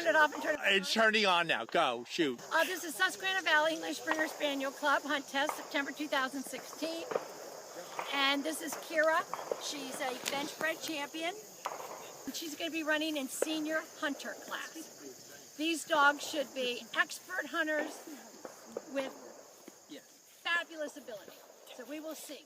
it off and turn it on? It's turning on now. Go, shoot. This is Susquehanna Valley English Springer Spaniel Club Hunt Test, September 2016. And this is Kira. She's a bench bred champion. She's going to be running in senior hunter class. These dogs should be expert hunters with fabulous ability. So we will see.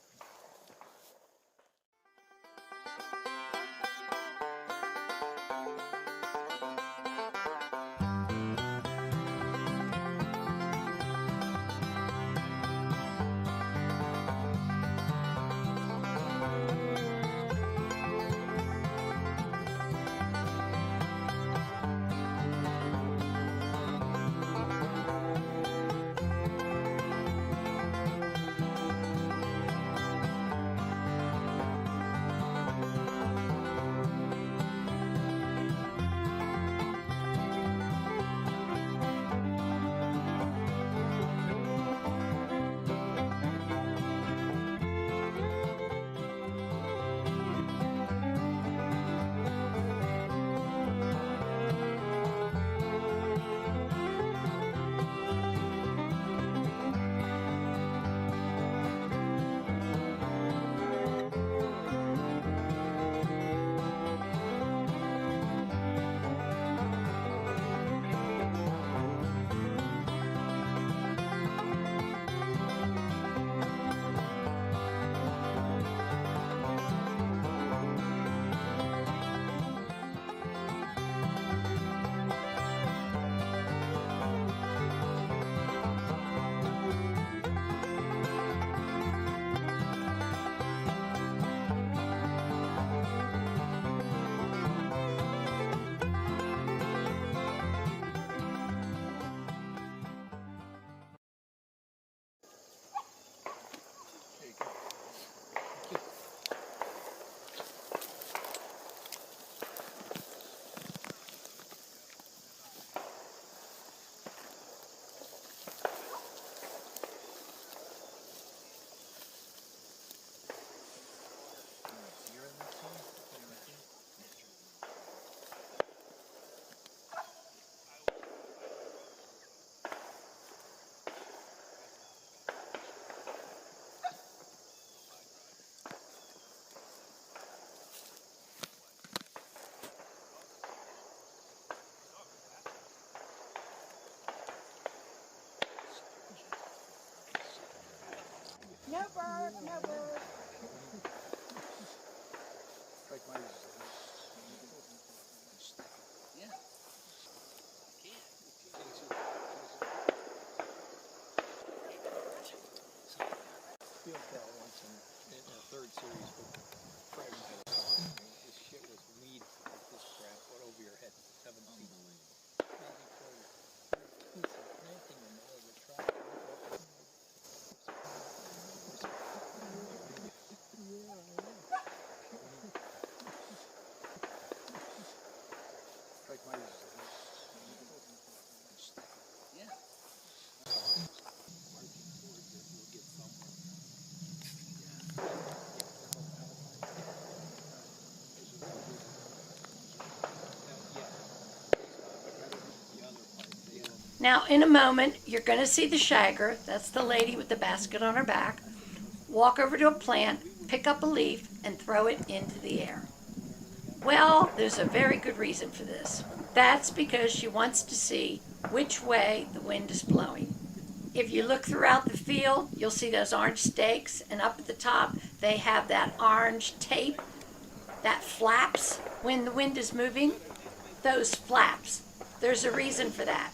No bird, no bird. Field fell once in a third series with fragmented. This shit was weed. This crap went over your head 7 feet. Planting in the middle of the track. Like my Now, in a moment, you're going to see the shagger. That's the lady with the basket on her back. Walk over to a plant, pick up a leaf, and throw it into the air. Well, there's a very good reason for this. That's because she wants to see which way the wind is blowing. If you look throughout the field, you'll see those orange stakes, and up at the top, they have that orange tape that flaps when the wind is moving. Those flaps. There's a reason for that.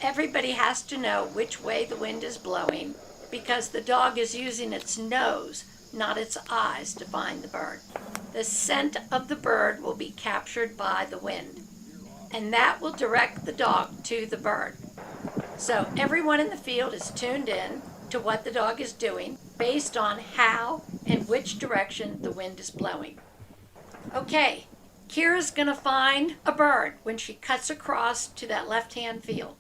Everybody has to know which way the wind is blowing because the dog is using its nose, not its eyes, to find the bird. The scent of the bird will be captured by the wind, and that will direct the dog to the bird. So everyone in the field is tuned in to what the dog is doing based on how and which direction the wind is blowing. Okay, Kira's going to find a bird when she cuts across to that left-hand field.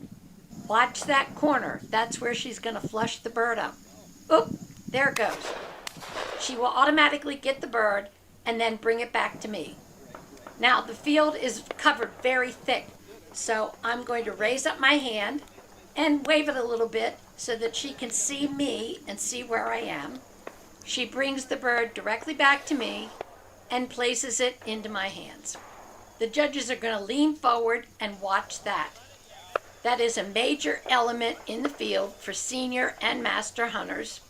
Watch that corner. That's where she's going to flush the bird up. Oop, there it goes. She will automatically get the bird and then bring it back to me. Now, the field is covered very thick, So I'm going to raise up my hand and wave it a little bit so that she can see me and see where I am. She brings the bird directly back to me and places it into my hands. The judges are going to lean forward and watch that. That is a major element in the field for senior and master hunters,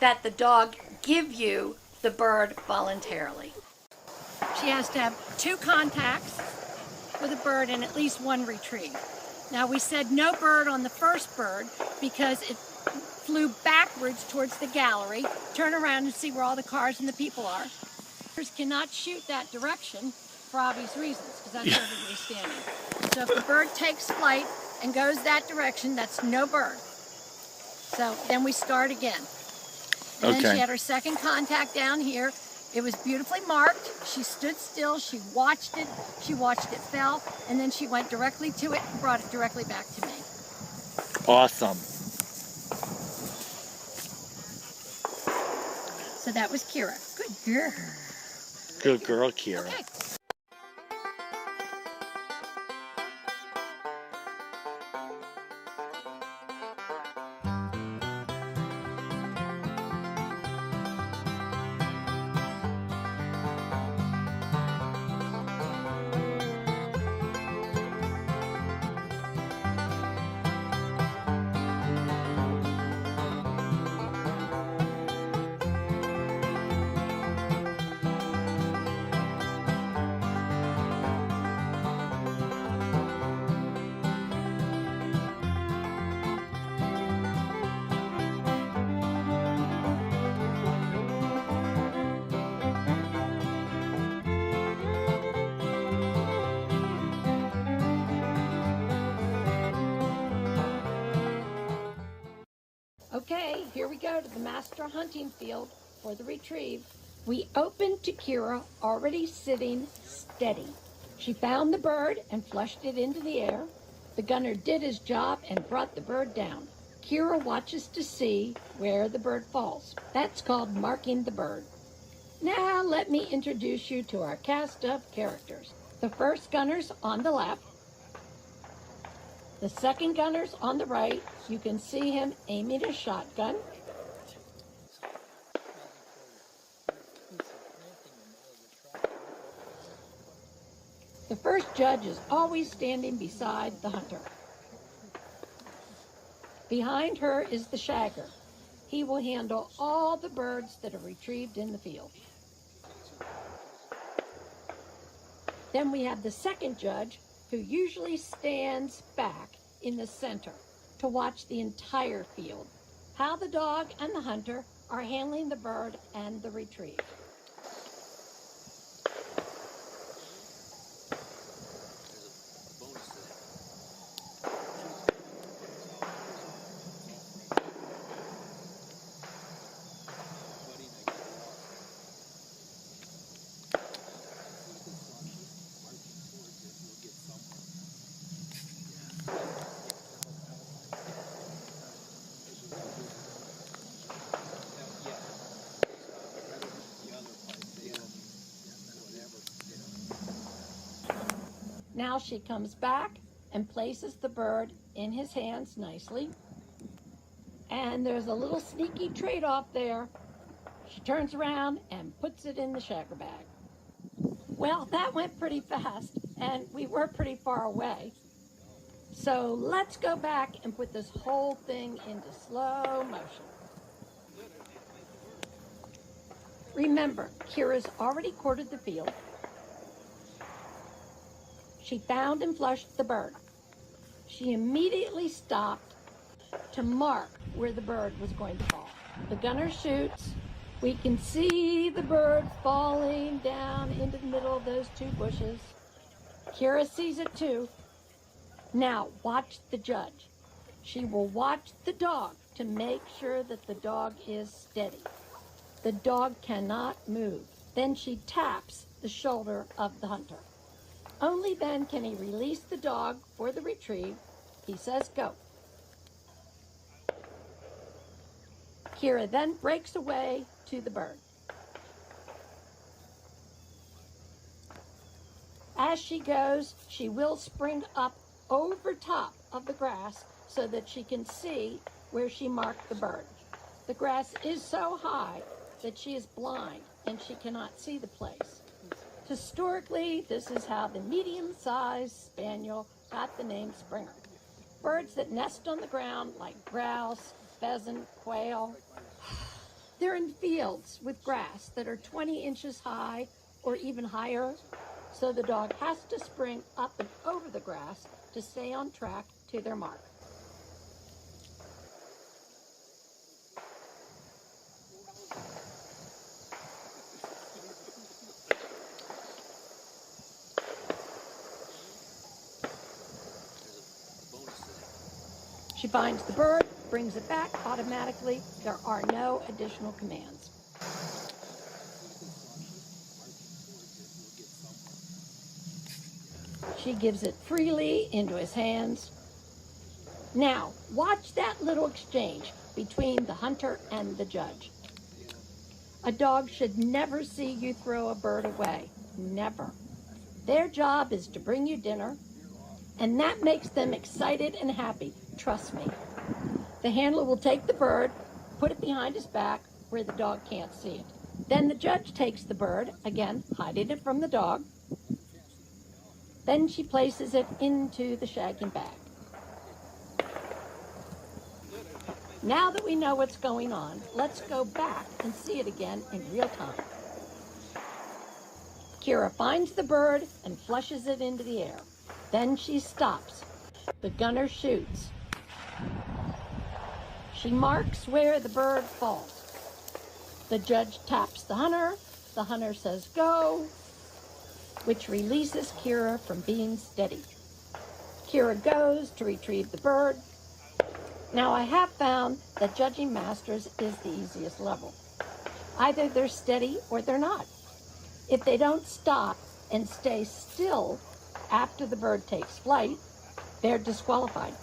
that the dog give you the bird voluntarily. She has to have 2 contacts with a bird and at least 1 retrieve. Now we said no bird on the first bird because it flew backwards towards the gallery. Turn around and see where all the cars and the people are. Cannot shoot that direction for obvious reasons, because that's where everybody's standing. So if the bird takes flight and goes that direction, that's no bird. So then we start again. And then she had her second contact down here. It was beautifully marked. She stood still, she watched it fell, and then she went directly to it and brought it directly back to me. Awesome. So that was Kira. Good girl. Good girl, Kira. Okay. Okay, here we go to the master hunting field for the retrieve. We opened to Kira already sitting steady. She found the bird and flushed it into the air. The gunner did his job and brought the bird down. Kira watches to see where the bird falls. That's called marking the bird. Now let me introduce you to our cast of characters. The first gunner's on the left. The second gunner's on the right. You can see him aiming a shotgun. The first judge is always standing beside the hunter. Behind her is the shagger. He will handle all the birds that are retrieved in the field. Then we have the second judge, who usually stands back in the center to watch the entire field, how the dog and the hunter are handling the bird and the retrieve. Now she comes back and places the bird in his hands nicely. And there's a little sneaky trade-off there. She turns around and puts it in the shagger bag. Well, that went pretty fast, and we were pretty far away. So let's go back and put this whole thing into slow motion. Remember, Kira's already quartered the field. She found and flushed the bird. She immediately stopped to mark where the bird was going to fall. The gunner shoots. We can see the bird falling down into the middle of those 2 bushes. Kira sees it too. Now watch the judge. She will watch the dog to make sure that the dog is steady. The dog cannot move. Then she taps the shoulder of the hunter. Only then can he release the dog for the retrieve. He says go. Kira then breaks away to the bird. As she goes, she will spring up over top of the grass so that she can see where she marked the bird. The grass is so high that she is blind and she cannot see the place. Historically, this is how the medium-sized spaniel got the name Springer. Birds that nest on the ground like grouse, pheasant, quail. They're in fields with grass that are 20 inches high or even higher, so the dog has to spring up and over the grass to stay on track to their mark. She finds the bird, brings it back automatically. There are no additional commands. She gives it freely into his hands. Now, watch that little exchange between the hunter and the judge. A dog should never see you throw a bird away. Never. Their job is to bring you dinner, and that makes them excited and happy. Trust me. The handler will take the bird, put it behind his back where the dog can't see it. Then the judge takes the bird, again, hiding it from the dog. Then she places it into the shagging bag. Now that we know what's going on, let's go back and see it again in real time. Kira finds the bird and flushes it into the air. Then she stops. The gunner shoots. She marks where the bird falls. The judge taps the hunter says go, which releases Kira from being steady. Kira goes to retrieve the bird. Now I have found that judging masters is the easiest level. Either they're steady or they're not. If they don't stop and stay still after the bird takes flight, they're disqualified.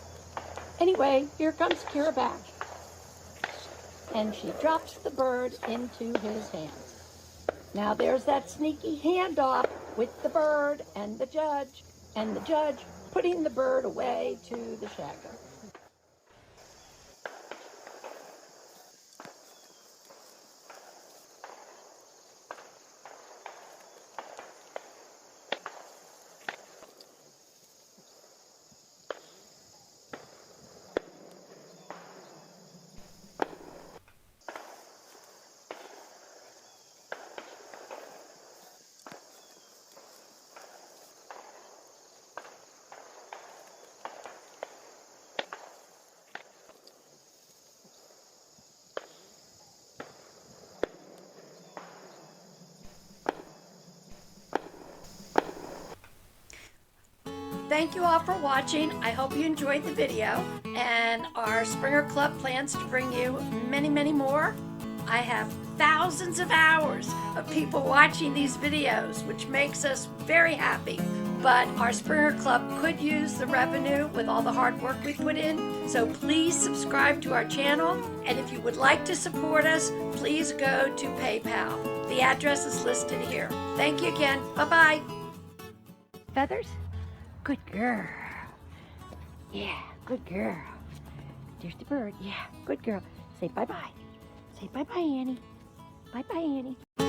Anyway, here comes Kira back. And she drops the bird into his hands. Now there's that sneaky handoff with the bird and the judge putting the bird away to the shagger. Thank you all for watching. I hope you enjoyed the video, and our Springer Club plans to bring you many, many more. I have thousands of hours of people watching these videos, which makes us very happy. But our Springer Club could use the revenue with all the hard work we put in. So please subscribe to our channel. And if you would like to support us, please go to PayPal. The address is listed here. Thank you again. Bye-bye. Feathers? Good girl. Yeah, good girl. There's the bird. Yeah, good girl. Say bye-bye. Say bye-bye, Annie. Bye-bye, Annie.